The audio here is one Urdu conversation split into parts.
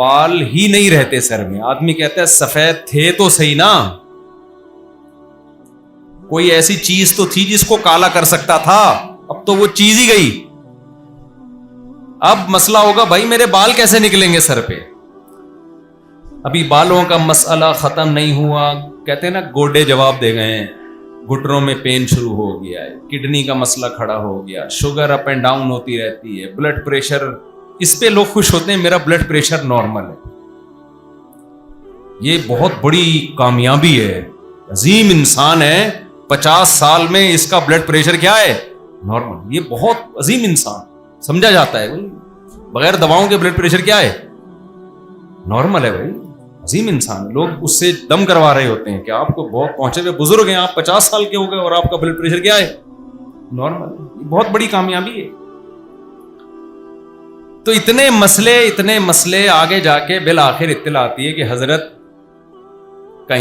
بال ہی نہیں رہتے سر میں. آدمی کہتا ہے سفید تھے تو صحیح نا, کوئی ایسی چیز تو تھی جس کو کالا کر سکتا تھا, اب تو وہ چیز ہی گئی. اب مسئلہ ہوگا بھائی میرے بال کیسے نکلیں گے سر پہ. ابھی بالوں کا مسئلہ ختم نہیں ہوا, کہتے ہیں نا گوڈے جواب دے گئے ہیں, گھٹنوں میں پین شروع ہو گیا ہے, کڈنی کا مسئلہ کھڑا ہو گیا, شوگر اپ اینڈ ڈاؤن ہوتی رہتی ہے, بلڈ پریشر, اس پہ لوگ خوش ہوتے ہیں میرا بلڈ پریشر نارمل ہے. یہ بہت بڑی کامیابی ہے, عظیم انسان ہے, 50 سال میں اس کا بلڈ پریشر کیا ہے نارمل. یہ بہت عظیم انسان سمجھا جاتا ہے. بغیر دواؤں کے بلڈ پریشر کیا ہے نارمل ہے بھائی, عظیم انسان. لوگ اس سے دم کروا رہے ہوتے ہیں کہ آپ کو بہت پہنچے ہوئے بزرگ ہیں, آپ 50 سال کے ہو گئے اور آپ کا بلڈ پریشر کیا ہے نارمل. یہ بہت بڑی کامیابی ہے. تو اتنے مسئلے آگے جا کے بالآخر اطلاع آتی ہے کہ حضرت کا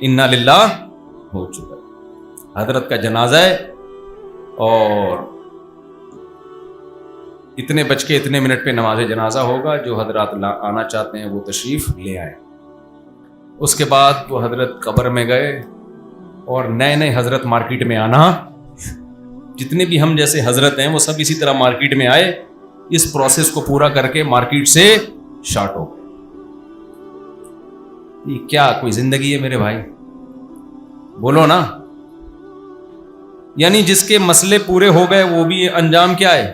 انا للہ ہو چکا ہے, حضرت کا جنازہ ہے, اور اتنے بج کے اتنے منٹ پہ نماز جنازہ ہوگا. جو حضرات آنا چاہتے ہیں وہ تشریف لے آئیں. اس کے بعد وہ حضرت قبر میں گئے, اور نئے حضرت مارکیٹ میں آنا, جتنے بھی ہم جیسے حضرت ہیں وہ سب اسی طرح مارکیٹ میں آئے. اس پروسیس کو پورا کر کے مارکیٹ سے شارٹ ہو گئے. یہ کیا کوئی زندگی ہے میرے بھائی, بولو نا. یعنی جس کے مسئلے پورے ہو گئے وہ بھی انجام کیا ہے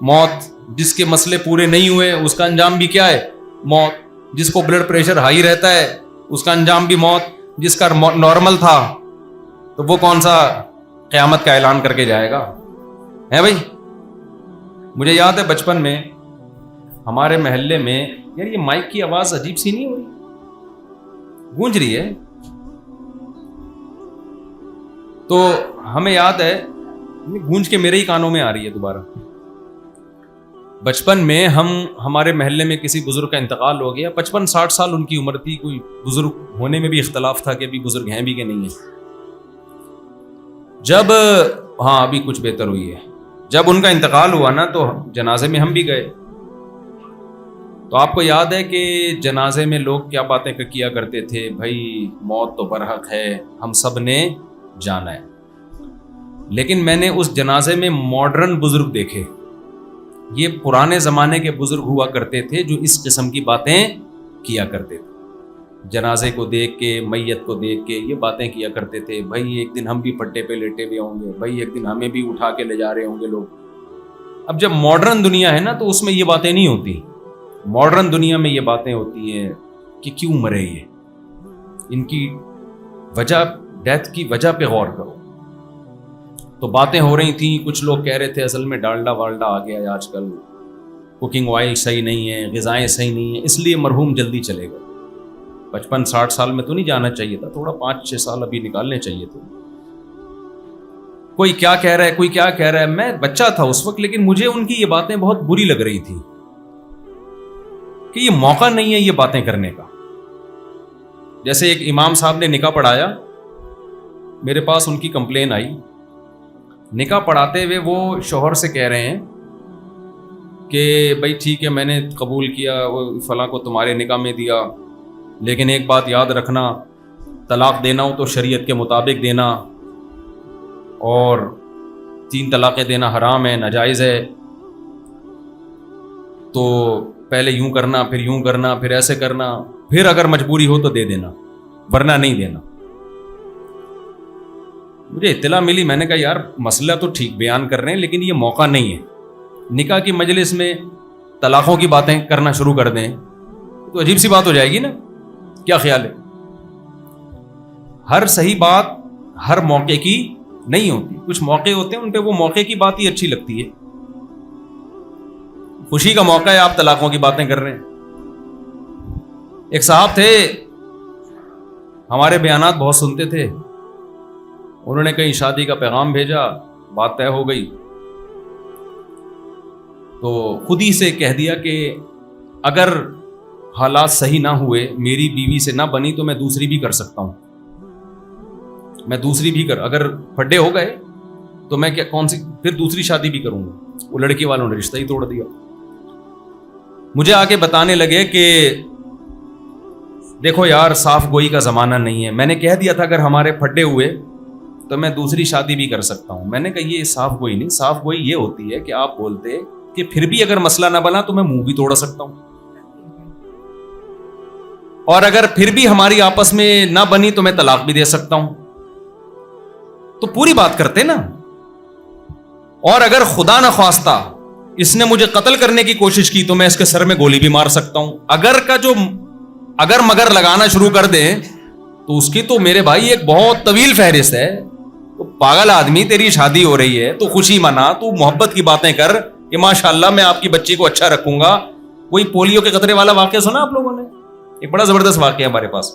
موت. جس کے مسئلے پورے نہیں ہوئے اس کا انجام بھی کیا ہے موت. جس کو بلڈ پریشر ہائی رہتا ہے اس کا انجام بھی موت. جس کا نارمل تھا تو وہ کون سا قیامت کا اعلان کر کے جائے گا ہے بھائی. مجھے یاد ہے بچپن میں ہمارے محلے میں, یار یہ مائک کی آواز عجیب سی نہیں ہو رہی, گونج رہی ہے. تو ہمیں یاد ہے, گونج کے میرے ہی کانوں میں آ رہی ہے دوبارہ. بچپن میں ہمارے محلے میں کسی بزرگ کا انتقال ہو گیا, 55-60 سال ان کی عمر تھی. کوئی بزرگ ہونے میں بھی اختلاف تھا کہ ابھی بزرگ ہیں بھی کہ نہیں ہیں. جب ابھی کچھ بہتر ہوئی ہے. جب ان کا انتقال ہوا نا تو جنازے میں ہم بھی گئے. تو آپ کو یاد ہے کہ جنازے میں لوگ کیا باتیں کیا کرتے تھے, بھائی موت تو برحق ہے, ہم سب نے جانا ہے. لیکن میں نے اس جنازے میں ماڈرن بزرگ دیکھے. یہ پرانے زمانے کے بزرگ ہوا کرتے تھے جو اس قسم کی باتیں کیا کرتے تھے. جنازے کو دیکھ کے, میت کو دیکھ کے یہ باتیں کیا کرتے تھے, بھائی ایک دن ہم بھی پٹے پہ لیٹے ہوئے ہوں گے, بھائی ایک دن ہمیں بھی اٹھا کے لے جا رہے ہوں گے لوگ. اب جب ماڈرن دنیا ہے نا تو اس میں یہ باتیں نہیں ہوتی. ماڈرن دنیا میں یہ باتیں ہوتی ہیں کہ کیوں مرے یہ, ان کی وجہ, ڈیتھ کی وجہ پہ غور کرو. تو باتیں ہو رہی تھیں. کچھ لوگ کہہ رہے تھے اصل میں ڈالڈا والڈا آ گیا ہے آج کل, کوکنگ آئل صحیح نہیں ہے, غذائیں صحیح نہیں ہیں, اس لیے مرحوم جلدی چلے گئے. 55-60 سال میں تو نہیں جانا چاہیے تھا, تھوڑا 5-6 سال ابھی نکالنے چاہیے تھے. کوئی کیا کہہ رہا ہے, کوئی کیا کہہ رہا ہے. میں بچہ تھا اس وقت, لیکن مجھے ان کی یہ باتیں بہت بری لگ رہی تھی کہ یہ موقع نہیں ہے یہ باتیں کرنے کا. جیسے ایک امام صاحب نے نکاح پڑھایا, میرے پاس ان کی کمپلین آئی. نکاح پڑھاتے ہوئے وہ شوہر سے کہہ رہے ہیں کہ بھائی ٹھیک ہے میں نے قبول کیا, وہ فلاں کو تمہارے نکاح میں دیا, لیکن ایک بات یاد رکھنا, طلاق دینا ہو تو شریعت کے مطابق دینا, اور 3 طلاقیں دینا حرام ہے, ناجائز ہے. تو پہلے یوں کرنا, پھر یوں کرنا, پھر ایسے کرنا, پھر اگر مجبوری ہو تو دے دینا, ورنہ نہیں دینا. مجھے اطلاع ملی, میں نے کہا یار مسئلہ تو ٹھیک بیان کر رہے ہیں لیکن یہ موقع نہیں ہے. نکاح کی مجلس میں طلاقوں کی باتیں کرنا شروع کر دیں تو عجیب سی بات ہو جائے گی نا. کیا خیال ہے؟ ہر صحیح بات ہر موقع کی نہیں ہوتی. کچھ موقع ہوتے ہیں ان پہ وہ موقع کی بات ہی اچھی لگتی ہے. خوشی کا موقع ہے, آپ طلاقوں کی باتیں کر رہے ہیں. ایک صاحب تھے, ہمارے بیانات بہت سنتے تھے. انہوں نے کہیں شادی کا پیغام بھیجا, بات طے ہو گئی تو خود ہی سے کہہ دیا کہ اگر حالات صحیح نہ ہوئے, میری بیوی سے نہ بنی تو میں دوسری بھی کر سکتا ہوں. میں دوسری بھی اگر پھڈے ہو گئے تو میں کیا کون سی پھر دوسری شادی بھی کروں گا. وہ لڑکی والوں نے رشتہ ہی توڑ دیا. مجھے آ کے بتانے لگے کہ دیکھو یار صاف گوئی کا زمانہ نہیں ہے. میں نے کہہ دیا تھا اگر ہمارے پھٹے ہوئے تو میں دوسری شادی بھی کر سکتا ہوں. میں نے کہا یہ صاف گوئی نہیں, صاف گوئی یہ ہوتی ہے کہ آپ بولتے کہ پھر بھی اگر مسئلہ نہ بنا تو میں منہ بھی توڑ سکتا ہوں, اور اگر پھر بھی ہماری آپس میں نہ بنی تو میں طلاق بھی دے سکتا ہوں. تو پوری بات کرتے نا. اور اگر خدا نہ خواستہ اس نے مجھے قتل کرنے کی کوشش کی تو میں اس کے سر میں گولی بھی مار سکتا ہوں. اگر مگر لگانا شروع کر دیں تو اس کی تو میرے بھائی ایک بہت طویل فہرست ہے. تو پاگل آدمی, تیری شادی ہو رہی ہے تو خوشی منا, تو محبت کی باتیں کر کہ ماشاءاللہ میں آپ کی بچی کو اچھا رکھوں گا. وہی پولیو کے قطرے والا واقعہ سنا آپ لوگوں نے؟ ایک بڑا زبردست واقعہ ہمارے پاس.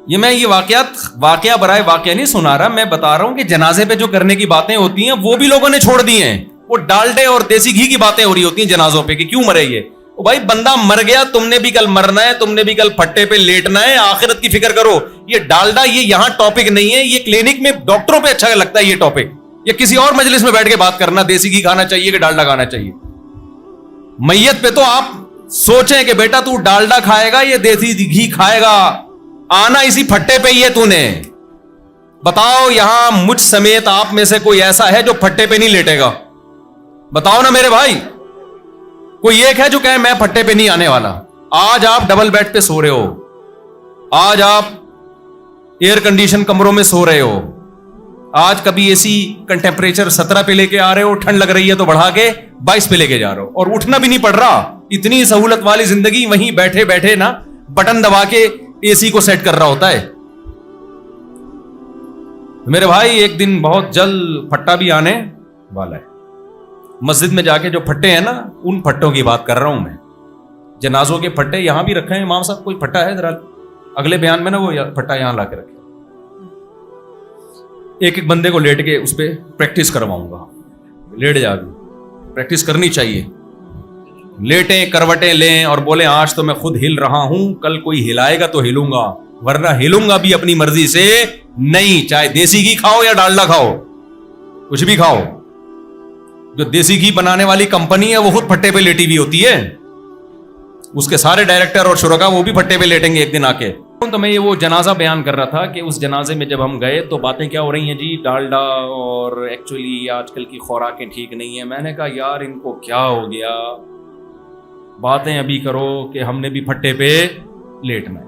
یہ واقعہ برائے واقعہ نہیں سنا رہا, میں بتا رہا ہوں کہ جنازے پہ جو کرنے کی باتیں ہوتی ہیں وہ بھی لوگوں نے چھوڑ دی ہیں. وہ ڈالڈے اور دیسی گھی کی باتیں ہو رہی ہوتی ہیں جنازوں پہ کہ کیوں مرے یہ. او بھائی بندہ مر گیا, تم نے بھی کل مرنا ہے, تم نے بھی کل پھٹے پہ لیٹنا ہے, آخرت کی فکر کرو. یہ ڈالڈا یہ یہاں ٹاپک نہیں ہے, یہ کلینک میں ڈاکٹروں پہ اچھا لگتا ہے یہ ٹاپک. یا کسی اور مجلس میں بیٹھ کے بات کرنا دیسی گھی کھانا چاہیے کہ ڈالڈا کھانا چاہیے. میت پہ تو آپ سوچیں کہ بیٹا تو ڈالڈا کھائے گا یا دیسی گھی کھائے گا, آنا اسی پھٹے پہ ہی ہے تو نے. بتاؤ یہاں مجھ سمیت آپ میں سے کوئی ایسا ہے جو پھٹے پہ نہیں لیٹے گا؟ بتاؤ نا میرے بھائی. کوئی ایک ہے جو کہے میں پھٹے پہ نہیں آنے والا؟ آج آپ ڈبل بیڈ پہ سو رہے ہو, آج آپ ایئر کنڈیشن کمروں میں سو رہے ہو, آج کبھی اے سی کا ٹیمپریچر 17 پہ لے کے آ رہے ہو, ٹھنڈ لگ رہی ہے تو بڑھا کے 22 پہ لے کے جا رہے ہو, اور اٹھنا بھی نہیں پڑ رہا. اتنی سہولت والی زندگی, وہیں بیٹھے بیٹھے نا بٹن دبا کے اے سی کو سیٹ کر رہا ہوتا ہے. میرے بھائی ایک دن بہت جلد پھٹا بھی آنے والا ہے. مسجد میں جا کے جو پھٹے ہیں نا, ان پھٹوں کی بات کر رہا ہوں میں. جنازوں کے پھٹے یہاں بھی رکھے ہیں امام صاحب, کوئی پھٹا ہے ذرا اگلے بیان میں نا وہ پھٹا یہاں لا کے رکھے. ایک بندے کو لیٹ کے اس پہ پریکٹس کرواؤں گا. لیٹ جا بھی پریکٹس کرنی چاہیے. لیٹیں, کروٹیں لیں اور بولیں آج تو میں خود ہل رہا ہوں, کل کوئی ہلائے گا تو ہلوں گا, ورنہ ہلوں گا بھی اپنی مرضی سے نہیں. چاہے دیسی گھی کھاؤ یا ڈالڈا کھاؤ, کچھ بھی کھاؤ. جو دیسی گھی بنانے والی کمپنی ہے وہ خود پھٹے پہ لیٹی ہوئی ہوتی ہے, اس کے سارے ڈائریکٹر اور شرکا وہ بھی پھٹے پہ لیٹیں گے ایک دن آ کے. تو میں یہ وہ جنازہ بیان کر رہا تھا کہ اس جنازے میں جب ہم گئے تو باتیں کیا ہو رہی ہیں جی, ڈالڈا اور ایکچولی آج کل کی خوراکیں ٹھیک نہیں ہیں. میں نے کہا یار ان کو کیا ہو گیا, باتیں ابھی کرو کہ ہم نے بھی پھٹے پہ لیٹنا ہے.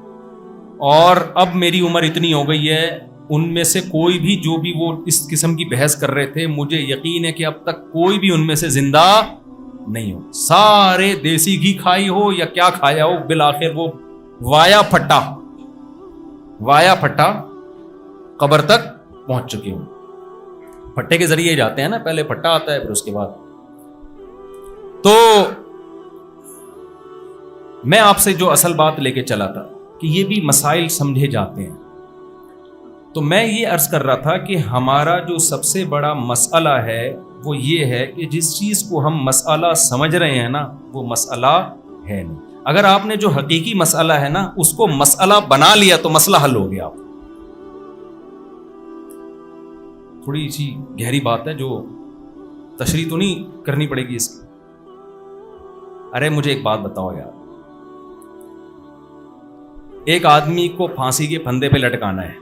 اور اب میری عمر اتنی ہو گئی ہے, ان میں سے کوئی بھی جو بھی وہ اس قسم کی بحث کر رہے تھے, مجھے یقین ہے کہ اب تک کوئی بھی ان میں سے زندہ نہیں ہو. سارے دیسی گھی کھائی ہو یا کیا کھایا ہو, بالآخر وہ وایا پھٹا قبر تک پہنچ چکے ہوں. پھٹے کے ذریعے جاتے ہیں نا, پہلے پھٹا آتا ہے پھر اس کے بعد. تو میں آپ سے جو اصل بات لے کے چلا تھا کہ یہ بھی مسائل سمجھے جاتے ہیں. تو میں یہ عرض کر رہا تھا کہ ہمارا جو سب سے بڑا مسئلہ ہے وہ یہ ہے کہ جس چیز کو ہم مسئلہ سمجھ رہے ہیں نا وہ مسئلہ ہے نہیں. اگر آپ نے جو حقیقی مسئلہ ہے نا اس کو مسئلہ بنا لیا تو مسئلہ حل ہو گیا. تھوڑی سی گہری بات ہے جو تشریح تو نہیں کرنی پڑے گی اس کی. ارے مجھے ایک بات بتاؤ یار, ایک آدمی کو پھانسی کے پھندے پہ لٹکانا ہے,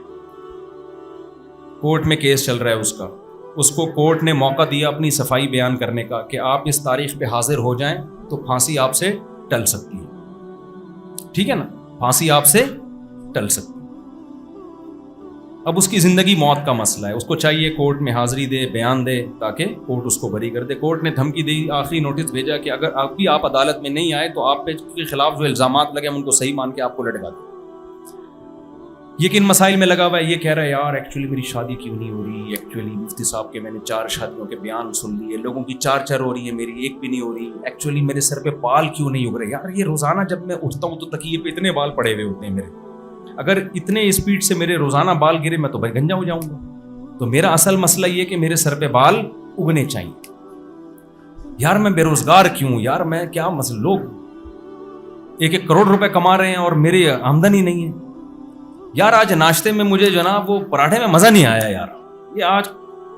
کورٹ میں کیس چل رہا ہے اس کا, اس کو کورٹ نے موقع دیا اپنی صفائی بیان کرنے کا کہ آپ اس تاریخ پہ حاضر ہو جائیں تو پھانسی آپ سے ٹل سکتی ہے. ٹھیک ہے نا, پھانسی آپ سے ٹل سکتی ہے. اب اس کی زندگی موت کا مسئلہ ہے, اس کو چاہیے کورٹ میں حاضری دے, بیان دے تاکہ کورٹ اس کو بری کر دے. کورٹ نے دھمکی دی, آخری نوٹس بھیجا کہ اگر آپ عدالت میں نہیں آئے تو آپ کے خلاف جو الزامات لگے ہم ان کو صحیح مان کے آپ کو لٹکا دیں. یہ کن مسائل میں لگا ہوا ہے, یہ کہہ رہا ہے یار ایکچولی میری شادی کیوں نہیں ہو رہی, ایکچولی مفتی صاحب کے میں نے 4 شادیوں کے بیان سن لیے, لوگوں کی 4 ہو رہی ہے, میری ایک بھی نہیں ہو رہی, ایکچولی میرے سر پہ بال کیوں نہیں اگ رہے. یار یہ روزانہ جب میں اٹھتا ہوں تو تکیے پہ اتنے بال پڑے ہوئے ہوتے ہیں میرے, اگر اتنے اسپیڈ سے میرے روزانہ بال گرے میں تو بھائی گنجا ہو جاؤں گا. تو میرا اصل مسئلہ یہ کہ میرے سر پہ بال اگنے چاہیے. یار میں بے روزگار کیوں, یار میں کیا مسئلہ, لوگ 1 کروڑ روپے کما رہے ہیں اور میری آمدنی نہیں ہے. یار آج ناشتے میں مجھے جو نا وہ پراٹھے میں مزہ نہیں آیا یار, یہ آج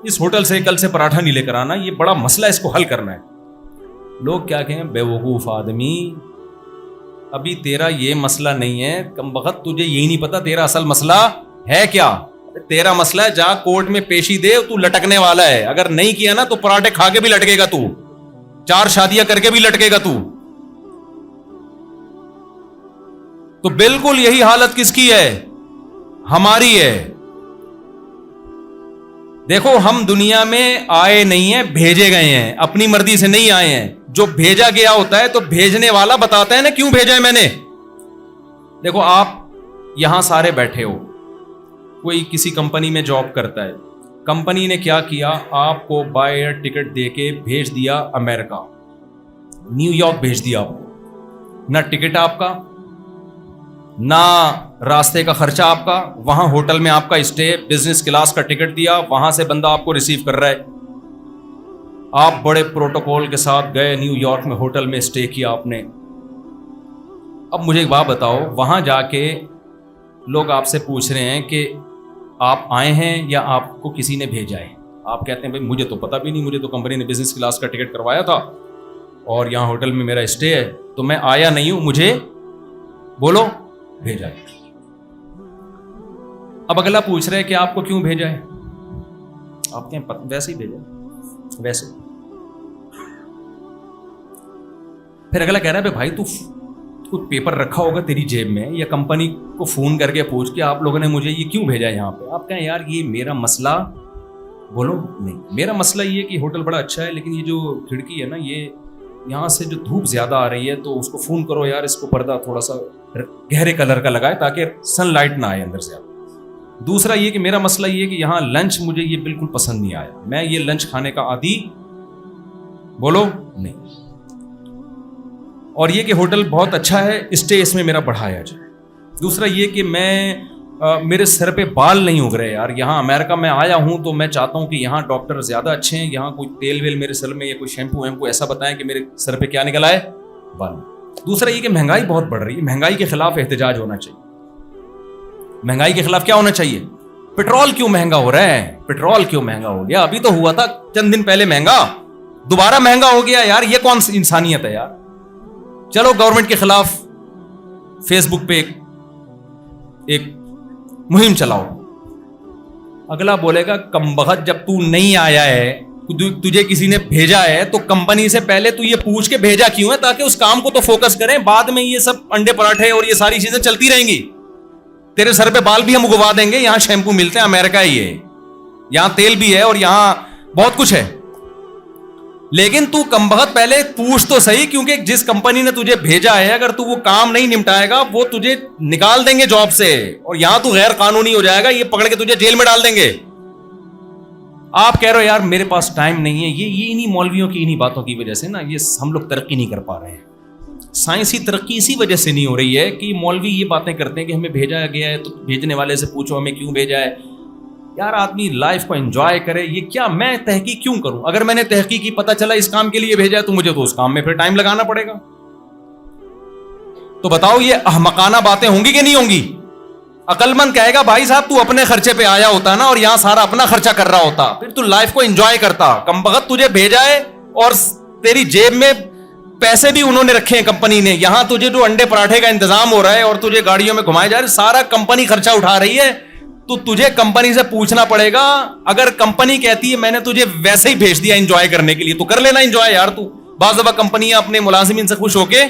اس ہوٹل سے کل سے پراٹھا نہیں لے کر آنا, یہ بڑا مسئلہ ہے, اس کو حل کرنا ہے. لوگ کیا کہیں, بے وقوف آدمی, ابھی تیرا یہ مسئلہ نہیں ہے, کم وقت تجھے یہی نہیں پتا تیرا اصل مسئلہ ہے کیا. تیرا مسئلہ ہے جہاں کورٹ میں پیشی دے تو لٹکنے والا ہے, اگر نہیں کیا نا تو پراٹھے کھا کے بھی لٹکے گا تو, 4 شادیاں کر کے بھی لٹکے گا تو. تو بالکل یہی حالت کس کی ہے, ہماری ہے. دیکھو ہم دنیا میں آئے نہیں ہیں, بھیجے گئے ہیں, اپنی مرضی سے نہیں آئے ہیں. جو بھیجا گیا ہوتا ہے تو بھیجنے والا بتاتا ہے نا کیوں بھیجا ہے میں نے. دیکھو آپ یہاں سارے بیٹھے ہو, کوئی کسی کمپنی میں جاب کرتا ہے, کمپنی نے کیا کیا, آپ کو بائی ایئر ٹکٹ دے کے بھیج دیا امریکہ, نیو یارک بھیج دیا آپ کو. نہ ٹکٹ آپ کا, نہ راستے کا خرچہ آپ کا, وہاں ہوٹل میں آپ کا اسٹے, بزنس کلاس کا ٹکٹ دیا, وہاں سے بندہ آپ کو ریسیو کر رہا ہے. آپ بڑے پروٹوکول کے ساتھ گئے نیو یارک میں, ہوٹل میں اسٹے کیا آپ نے. اب مجھے ایک بات بتاؤ, وہاں جا کے لوگ آپ سے پوچھ رہے ہیں کہ آپ آئے ہیں یا آپ کو کسی نے بھیجا ہے. آپ کہتے ہیں بھائی مجھے تو پتا بھی نہیں, مجھے تو کمپنی نے بزنس کلاس کا ٹکٹ کروایا تھا اور یہاں ہوٹل میں میرا اسٹے ہے, تو میں آیا نہیں ہوں, مجھے بولو بھیجا ہے. اب اگلا پوچھ رہے کہ آپ کو کیوں بھیجا ہے, آپ کہیں ویسے ہی بھیجا, ویسے. پھر اگلا کہہ رہا ہے بھائی تو کچھ پیپر رکھا ہوگا تیری جیب میں, یا کمپنی کو فون کر کے پوچھ کے آپ لوگوں نے مجھے یہ کیوں بھیجا ہے یہاں پہ. آپ کہیں یار یہ میرا مسئلہ, بولو نہیں, میرا مسئلہ یہ کہ ہوٹل بڑا اچھا ہے لیکن یہ جو کھڑکی ہے نا, یہ یہاں سے جو دھوپ زیادہ آ رہی ہے, تو اس کو فون کرو یار, اس کو پردہ تھوڑا سا گہرے کلر کا لگائے تاکہ سن لائٹ نہ آئے اندر سے. دوسرا یہ کہ میرا مسئلہ یہ کہ یہاں لنچ مجھے یہ بالکل پسند نہیں آیا, میں یہ لنچ کھانے کا عادی, بولو نہیں. اور یہ کہ ہوٹل بہت اچھا ہے, اسٹے اس میں میرا بڑھایا جائے. دوسرا یہ کہ میں میرے سر پہ بال نہیں اگ رہے یار, یہاں امریکہ میں آیا ہوں تو میں چاہتا ہوں کہ یہاں ڈاکٹر زیادہ اچھے ہیں, یہاں کوئی تیل ویل میرے سر میں یا کوئی شیمپو ویمپو ایسا بتائیں کہ میرے سر پہ کیا نکل آئے, بال. دوسرا یہ کہ مہنگائی بہت بڑھ رہی ہے, مہنگائی کے خلاف احتجاج ہونا چاہیے. مہنگائی کے خلاف کیا ہونا چاہیے, پیٹرول کیوں مہنگا ہو رہا ہے, پیٹرول کیوں مہنگا ہو گیا, ابھی تو ہوا تھا چند دن پہلے مہنگا, دوبارہ مہنگا ہو گیا یار, یہ کون سی انسانیت ہے یار. چلو گورنمنٹ کے خلاف فیس بک پہ ایک مہم چلاؤ. اگلا بولے گا کم بخت جب تو نہیں آیا ہے, تجھے کسی نے بھیجا ہے تو کمپنی سے پہلے تو یہ پوچھ کے بھیجا کیوں ہے, تاکہ اس کام کو تو فوکس کریں, بعد میں یہ سب انڈے پراٹھے اور یہ ساری چیزیں چلتی رہیں گی. تیرے سر پہ بال بھی ہم اگوا دیں گے, یہاں شیمپو ملتے ہیں, امریکہ ہی ہے, یہاں تیل بھی ہے اور یہاں بہت کچھ ہے. لیکن تو کم بخت پہلے پوچھ تو صحیح, کیونکہ جس کمپنی نے تجھے بھیجا ہے اگر تو وہ کام نہیں نمٹائے گا وہ تجھے نکال دیں گے جاب سے, اور یہاں تو غیر قانونی ہو جائے گا, یہ پکڑ کے تجھے جیل میں ڈال دیں گے. آپ کہہ رہے ہو یار میرے پاس ٹائم نہیں ہے, یہ انہی مولویوں کی انہی باتوں کی وجہ سے نا یہ ہم لوگ ترقی نہیں کر پا رہے ہیں. سائنسی ترقی اسی وجہ سے نہیں ہو رہی ہے کہ مولوی یہ باتیں کرتے ہیں کہ ہمیں بھیجا گیا ہے تو بھیجنے والے سے پوچھو ہمیں کیوں بھیجا ہے. یار آدمی لائف کو انجوائے کرے, یہ کیا میں تحقیق کیوں کروں, اگر میں نے تحقیق کی پتہ چلا اس کام کے لیے بھیجا ہے تو مجھے تو اس کام میں پھر ٹائم لگانا پڑے گا. تو بتاؤ یہ احمقانہ باتیں ہوں گی کہ نہیں ہوں گی. عقل مند کہے گا بھائی صاحب تو اپنے خرچے پہ آیا ہوتا نا اور یہاں سارا اپنا خرچہ کر رہا ہوتا, پھر تو لائف کو انجوائے کرتا. کم بخت تجھے بھیجا ہے اور تیری جیب میں پیسے بھی انہوں نے رکھے ہیں کمپنی نے, یہاں تجھے جو انڈے پراٹھے کا انتظام ہو رہا ہے اور تجھے گاڑیوں میں گھمائے جا رہے, سارا کمپنی خرچہ اٹھا رہی ہے. تو تجھے کمپنی سے پوچھنا پڑے گا, اگر کمپنی کہتی ہے میں نے تجھے ویسے ہی بھیج دیا انجوائے کرنے کے لیے تو کر لینا انجوائے یار. تو بعض دفعہ کمپنیاں اپنے ملازمین سے خوش ہو کے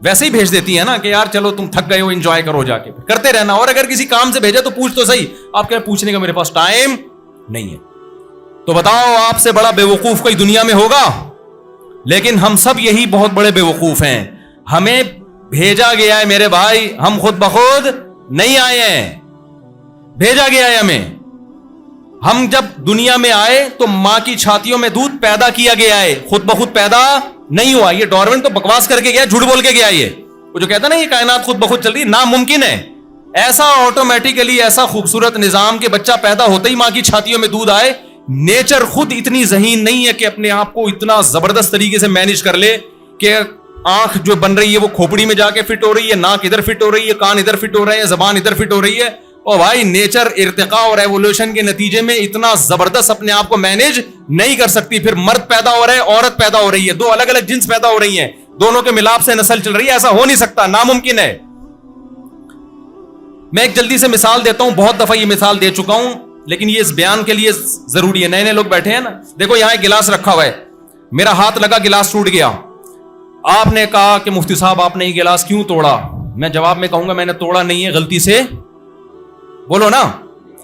ویسے ہی بھیج دیتی ہے نا کہ یار چلو تم تھک گئے ہو انجوائے کرو, جا کے کرتے رہنا. اور اگر کسی کام سے بھیجا تو پوچھ تو صحیح, آپ کہیں پوچھنے کا میرے پاس ٹائم نہیں ہے. تو بتاؤ آپ سے بڑا بے وقوف کوئی دنیا میں ہوگا؟ لیکن ہم سب یہی بہت بڑے بے وقوف ہیں. ہمیں بھیجا گیا ہے میرے بھائی, ہم خود بخود نہیں آئے ہیں, بھیجا گیا ہے ہمیں. ہم جب دنیا میں آئے تو ماں کی چھاتیوں میں دودھ پیدا کیا گیا ہے, خود بخود پیدا نہیں ہوا. یہ ڈارون تو بکواس کر کے گیا, جھوٹ بول کے گیا. یہ وہ جو کہتا ہے نا یہ کائنات خود بخود چل رہی, ناممکن ہے. ایسا آٹومیٹیکلی ایسا خوبصورت نظام کہ بچہ پیدا ہوتے ہی ماں کی چھاتیوں میں دودھ آئے. نیچر خود اتنی ذہین نہیں ہے کہ اپنے آپ کو اتنا زبردست طریقے سے مینج کر لے کہ آنکھ جو بن رہی ہے وہ کھوپڑی میں جا کے فٹ ہو رہی ہے, ناک ادھر فٹ ہو رہی ہے, کان ادھر فٹ ہو رہے ہیں, زبان ادھر فٹ ہو رہی ہے. او بھائی نیچر ارتقاء اور ایوولوشن کے نتیجے میں اتنا زبردست اپنے آپ کو مینج نہیں کر سکتی. پھر مرد پیدا ہو رہا ہے, عورت پیدا ہو رہی ہے, دو الگ الگ جنس پیدا ہو رہی ہیں, دونوں کے ملاپ سے نسل چل رہی ہے. ایسا ہو نہیں سکتا, ناممکن ہے. میں ایک جلدی سے مثال دیتا ہوں, بہت دفعہ یہ مثال دے چکا ہوں, لیکن یہ اس بیان کے لیے ضروری ہے. نئے نئے لوگ بیٹھے ہیں نا, دیکھو یہاں ایک گلاس رکھا ہوا ہے, میرا ہاتھ لگا, گلاس ٹوٹ گیا. آپ نے کہا کہ مفتی صاحب آپ نے یہ گلاس کیوں توڑا؟ میں جواب میں کہوں گا میں نے توڑا نہیں ہے, غلطی سے بولو نا,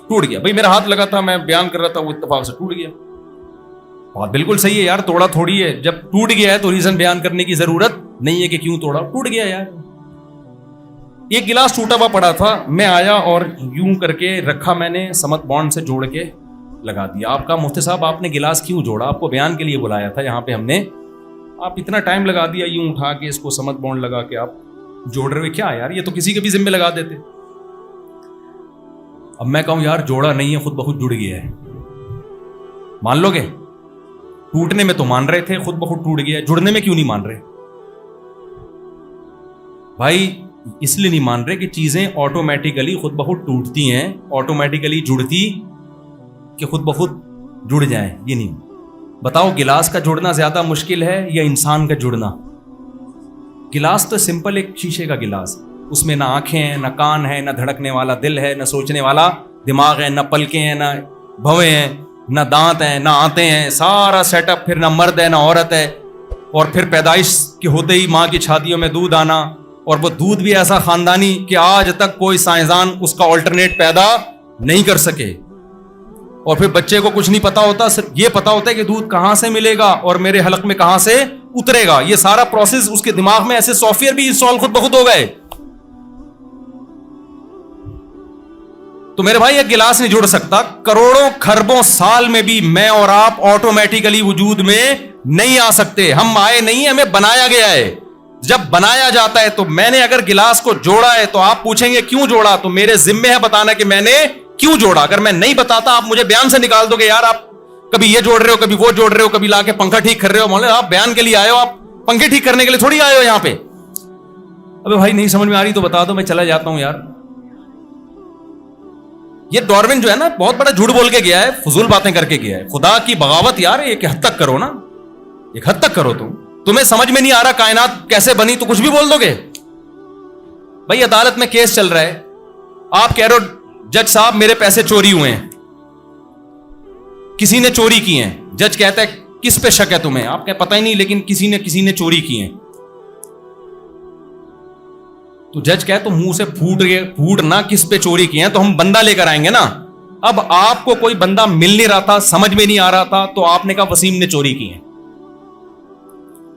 ٹوٹ گیا. بھائی میرا ہاتھ لگا تھا, میں بیان کر رہا تھا, وہ اتفاق سے ٹوٹ گیا. بات بالکل صحیح ہے یار, توڑا تھوڑی ہے. جب ٹوٹ گیا ہے تو ریزن بیان کرنے کی ضرورت نہیں ہے کہ کیوں توڑا, ٹوٹ گیا یار. ایک گلاس ٹوٹا ہوا پڑا تھا, میں آیا اور یوں کر کے رکھا, میں نے سمت بانڈ سے جوڑ کے لگا دیا. آپ کا مفتی صاحب آپ نے گلاس کیوں جوڑا؟ آپ کو بیان کے لیے بلایا تھا یہاں پہ ہم نے, آپ اتنا ٹائم لگا دیا یوں اٹھا کے اس کو سمت بانڈ لگا کے آپ جوڑ رہے ہوئے, کیا یار یہ تو کسی کے بھی ذمہ لگا دیتے. اب میں کہوں یار جوڑا نہیں ہے, خود بخود جڑ گیا ہے, مان لو گے؟ ٹوٹنے میں تو مان رہے تھے, خود بخود ٹوٹ گیا, جڑنے میں کیوں نہیں مان رہے؟ بھائی اس لیے نہیں مان رہے کہ چیزیں آٹومیٹیکلی خود بخود ٹوٹتی ہیں, آٹومیٹیکلی جڑتی کہ خود بخود جڑ جائیں, یہ نہیں. بتاؤ گلاس کا جڑنا زیادہ مشکل ہے یا انسان کا جڑنا؟ گلاس تو سمپل ایک شیشے کا گلاس, اس میں نہ آنکھیں ہیں, نہ کان ہے, نہ دھڑکنے والا دل ہے, نہ سوچنے والا دماغ ہے, نہ پلکیں ہیں, نہ بھویں ہیں, نہ دانت ہیں, نہ آنتیں ہیں, سارا سیٹ اپ. پھر نہ مرد ہے نہ عورت ہے, اور پھر پیدائش کے ہوتے ہی ماں کی چھاتیوں میں دودھ آنا, اور وہ دودھ بھی ایسا خاندانی کہ آج تک کوئی سائنسدان اس کا آلٹرنیٹ پیدا نہیں کر سکے. اور پھر بچے کو کچھ نہیں پتا ہوتا, صرف یہ پتا ہوتا ہے کہ دودھ کہاں سے ملے گا اور میرے حلق میں کہاں سے اترے گا. یہ سارا پروسیس اس کے دماغ میں ایسے سافٹ ویئر بھی انسٹال خود بخود ہو گئے. تو میرے بھائی ایک گلاس نہیں جڑ سکتا. کروڑوں کھربوں سال میں بھی میں اور آپ آٹومیٹیکلی وجود میں نہیں آ سکتے. ہم آئے نہیں, ہمیں بنایا گیا ہے. جب بنایا جاتا ہے تو میں نے اگر گلاس کو جوڑا ہے تو آپ پوچھیں گے کیوں جوڑا, تو میرے ذمے ہے بتانا کہ میں نے کیوں جوڑا. اگر میں نہیں بتاتا آپ مجھے بیان سے نکال دو گے, یار آپ کبھی یہ جوڑ رہے ہو, کبھی وہ جوڑ رہے ہو, کبھی لا کے پنکھا ٹھیک کر رہے ہو. مولانا آپ بیان کے لیے آئے ہو, آپ پنکھے ٹھیک کرنے کے لیے تھوڑی آئے ہو یہاں پہ. ابے بھائی نہیں سمجھ میں آ رہی تو بتا دو, میں چلا جاتا ہوں یار. یہ ڈاروین جو ہے نا بہت بڑا جھوٹ بول کے گیا ہے, فضول باتیں کر کے گیا ہے. خدا کی بغاوت یار ایک حد تک کرو نا, ایک حد تک کرو. تمہیں سمجھ میں نہیں آ رہا کائنات کیسے بنی تو کچھ بھی بول دو گے. بھائی عدالت میں کیس چل رہا ہے, آپ کہہ رہے ہو جج صاحب میرے پیسے چوری ہوئے ہیں, کسی نے چوری کی ہیں. جج کہتا ہے کس پہ شک ہے تمہیں؟ آپ کہ پتہ ہی نہیں, لیکن کسی نے چوری کی ہیں. تو جج کہے تو منہ سے پھوٹ نہ کس پہ چوری کی ہیں, تو ہم بندہ لے کر آئیں گے نا. اب آپ کو کوئی بندہ مل نہیں رہا تھا, سمجھ میں نہیں آ رہا تھا, تو آپ نے کہا وسیم نے چوری کی ہیں,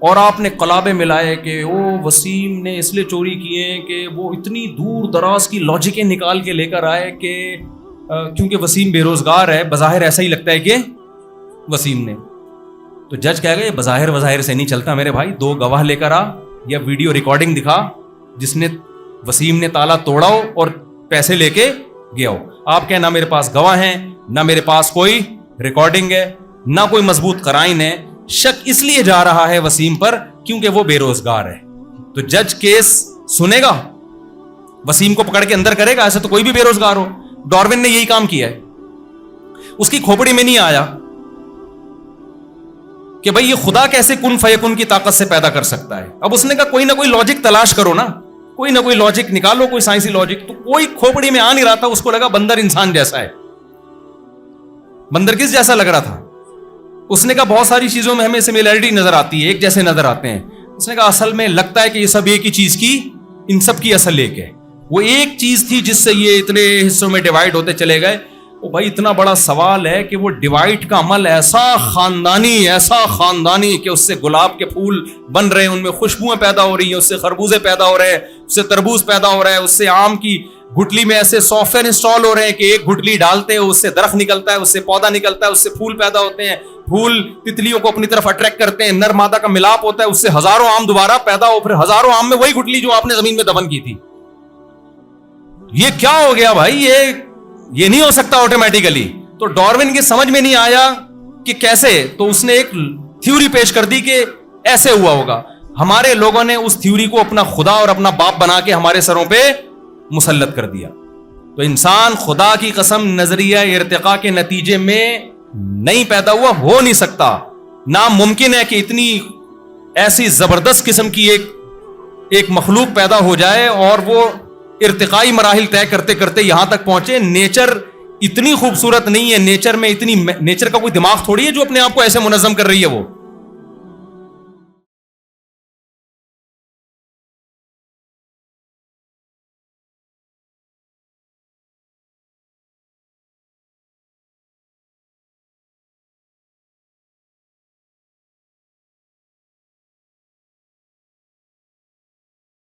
اور آپ نے قلابے ملائے کہ وہ وسیم نے اس لیے چوری کی ہیں کہ وہ اتنی دور دراز کی لاجکیں نکال کے لے کر آئے کہ کیونکہ وسیم بے روزگار ہے, بظاہر ایسا ہی لگتا ہے کہ وسیم نے. تو جج کہے گا یہ بظاہر سے نہیں چلتا میرے بھائی, دو گواہ لے کر آ یا ویڈیو ریکارڈنگ دکھا جس نے وسیم نے تالا توڑا ہو اور پیسے لے کے گیا ہو. آپ کہیں نہ میرے پاس گواہ ہیں, نہ میرے پاس کوئی ریکارڈنگ ہے, نہ کوئی مضبوط قرائن ہے. شک اس لیے جا رہا ہے وسیم پر کیونکہ وہ بے روزگار ہے. تو جج کیس سنے گا, وسیم کو پکڑ کے اندر کرے گا؟ ایسے تو کوئی بھی بے روزگار ہو. ڈاروین نے یہی کام کیا ہے, اس کی کھوپڑی میں نہیں آیا کہ بھائی یہ خدا کیسے کن فیکن کی طاقت سے پیدا کر سکتا ہے. اب اس نے کہا کوئی نہ کوئی لاجک تلاش کرو نا, کوئی نہ کوئی لاجک نکالو, کوئی سائنسی لاجک. تو کوئی کھوپڑی میں آ نہیں رہا تھا, اس کو لگا بندر انسان جیسا ہے. بندر کس جیسا لگ رہا تھا؟ اس نے کہا بہت ساری چیزوں میں ہمیں سملیرٹی نظر آتی ہے, ایک جیسے نظر آتے ہیں. اس نے کہا اصل میں لگتا ہے کہ یہ سب ایک ہی چیز کی, ان سب کی اصل ایک ہے. وہ ایک چیز تھی جس سے یہ اتنے حصوں میں ڈیوائڈ ہوتے چلے گئے. وہ بھائی اتنا بڑا سوال ہے کہ وہ ڈیوائڈ کا عمل ایسا خاندانی کہ اس سے گلاب کے پھول بن رہے ہیں, ان میں خوشبوئیں پیدا ہو رہی ہیں, اس سے خربوزے پیدا ہو رہے ہیں, اس سے تربوز پیدا ہو رہا ہے, اس سے آم کی گٹلی میں ایسے سافٹ ویئر انسٹال ہو رہے ہیں کہ ایک گٹلی ڈالتے ہیں اس سے درخت نکلتا ہے, اس سے پودا نکلتا ہے, اس سے پھول پیدا ہوتے ہیں, پھول تتلیوں کو اپنی طرف اٹریکٹ کرتے ہیں, نر مادہ کا ملاپ ہوتا ہے, اس سے ہزاروں آم دوبارہ پیدا ہو, پھر ہزاروں آم میں وہی گٹلی جو آپ نے زمین میں دفن کی تھی. یہ کیا ہو گیا بھائی؟ یہ نہیں ہو سکتا آٹومیٹیکلی. تو ڈاروین کی سمجھ میں نہیں آیا کہ کیسے, تو اس نے ایک تھیوری پیش کر دی کہ ایسے ہوا ہوگا. ہمارے لوگوں نے اس تھیوری کو اپنا خدا اور اپنا باپ بنا کے ہمارے سروں پہ مسلط کر دیا. تو انسان خدا کی قسم نظریہ ارتقاء کے نتیجے میں نہیں پیدا ہوا، ہو نہیں سکتا. ناممکن ہے کہ اتنی ایسی زبردست قسم کی ایک مخلوق پیدا ہو جائے اور وہ ارتقائی مراحل طے کرتے کرتے یہاں تک پہنچے. نیچر اتنی خوبصورت نہیں ہے، نیچر میں اتنی نیچر کا کوئی دماغ تھوڑی ہے جو اپنے آپ کو ایسے منظم کر رہی ہے. وہ